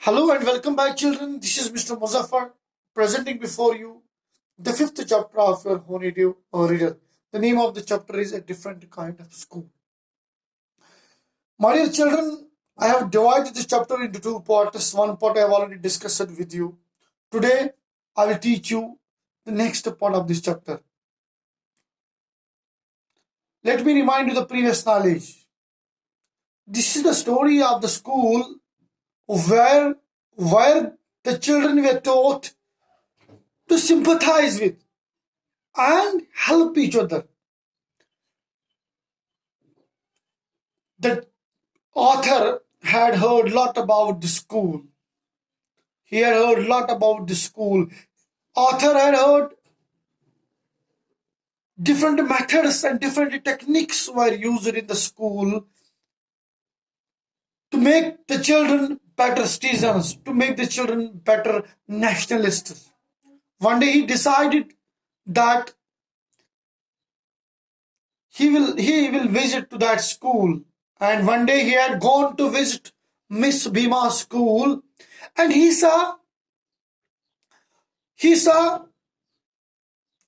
Hello and welcome back, children. This is Mr. Muzaffar presenting before you the fifth chapter of your Honeydew Reader. The name of the chapter is A Different Kind of School. My dear children, I have divided this chapter into two parts. One part I have already discussed with you. Today, I will teach you the next part of this chapter. Let me remind you the previous knowledge. This is the story of the school where the children were taught to sympathize with and help each other. The author had heard a lot about the school. He had heard a lot about the school. Author had heard different methods and different techniques were used in the school to make the children better citizens, to make the children better nationalists. One day he decided that he will visit to that school. And one day he had gone to visit Miss Bhima's school, and he saw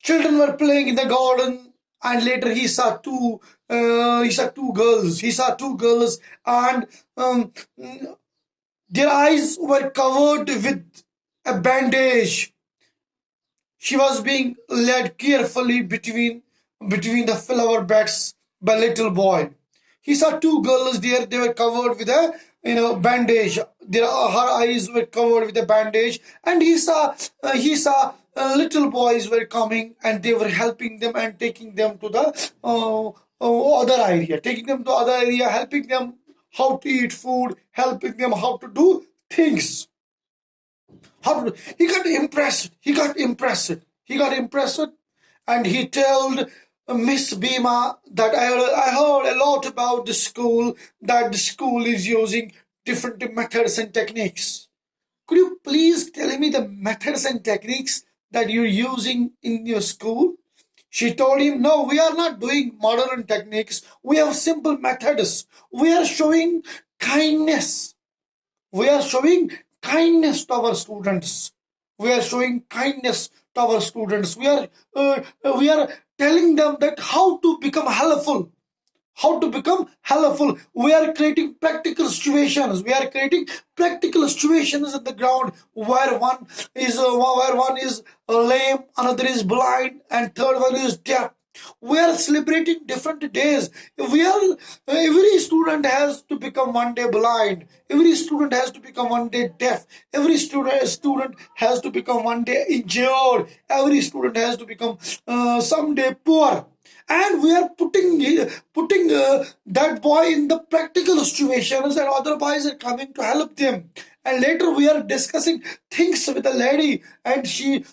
children were playing in the garden, and later he saw two girls. He saw two girls, and their eyes were covered with a bandage. She was being led carefully between the flower beds by little boy. He saw two girls there. They were covered with a bandage. Her eyes were covered with a bandage, and he saw little boys were coming, and they were helping them and taking them to the other area, helping them how to eat food, helping them how to do things. He got impressed, and he told Miss Bhima that I heard a lot about the school, that the school is using different methods and techniques. Could you please tell me the methods and techniques that you're using in your school? She told him, no, we are not doing modern techniques. We have simple methods. We are showing kindness. We are showing kindness to our students. We are showing kindness to our students. We are telling them that how to become helpful. We are creating practical situations. We are creating practical situations at the ground where one is lame, another is blind, and third one is deaf. We are celebrating different days. Every student has to become one day blind. Every student has to become one day deaf. Every student has to become one day injured. Every student has to become someday poor. And we are putting that boy in the practical situations, and other boys are coming to help them. And later we are discussing things with a lady, and she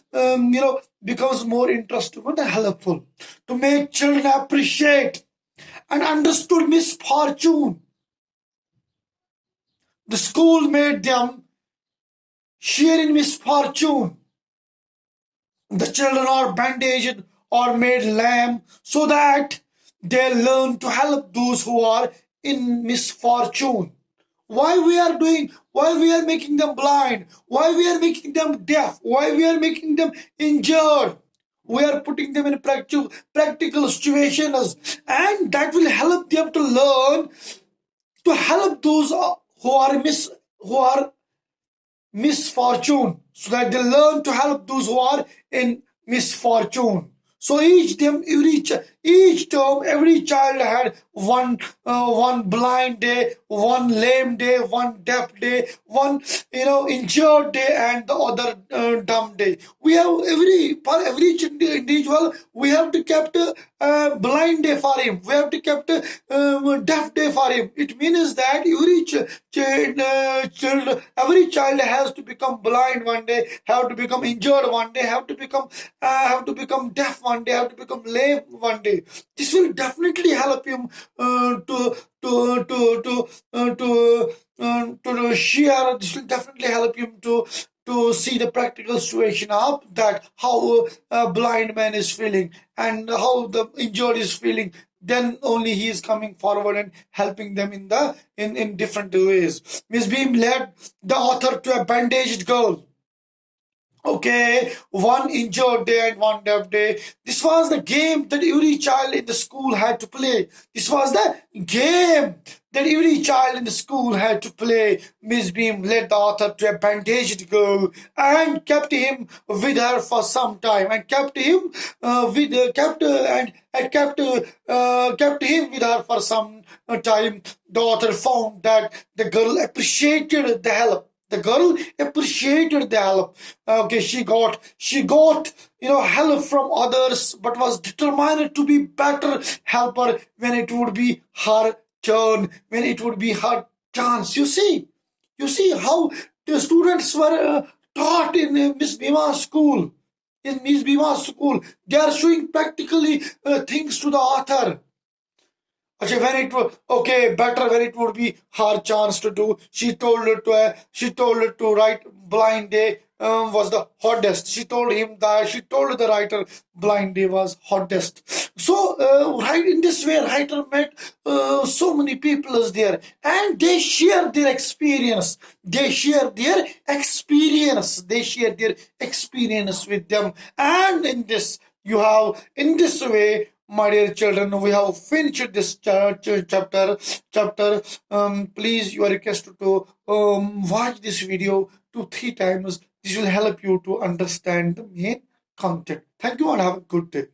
becomes more interested and helpful to make children appreciate and understood misfortune. The school made them share in misfortune. The children are bandaged or made lame so that they learn to help those who are in misfortune. Why we are making them blind? Why we are making them deaf? Why we are making them injured? We are putting them in practical situations, and that will help them to learn to help those who are misfortune, so that they learn to help those who are in misfortune. So each term, every child had one blind day, one lame day, one deaf day, one injured day, and the other dumb day. We have for every individual, we have to kept a blind day for him. We have to kept a deaf day for him. It means that every child has to become blind one day, have to become injured one day, have to become deaf one day, have to become lame one day. This will definitely help him to share. This will definitely help him to see the practical situation of that, how a blind man is feeling and how the injured is feeling. then only he is coming forward and helping them in different ways. Miss Beam led the author to a bandaged girl. Okay, one injured day and one deaf day. This was the game that every child in the school had to play. This was the game that every child in the school had to play. Miss Beam led the author to a bandaged girl and kept him with her for some time, and kept him with kept and kept him with her for some time. The author found that the girl appreciated the help. The girl appreciated the help. Okay, she got help from others, but was determined to be better helper when it would be her turn, when it would be her chance. You see how the students were taught in Miss Bhima's school. In Miss Bhima's school, they are showing practically things to the author. Okay, when it was okay, better when it would be her chance to do. She told her to write blind day was the hottest. She told the writer blind day was hottest. So right in this way, writer met so many people is there, and they share their experience. They share their experience. They share their experience with them, and in this way, my dear children, we have finished this chapter. Please, you are requested to watch this video 2-3 times. This will help you to understand the main content. Thank you and have a good day.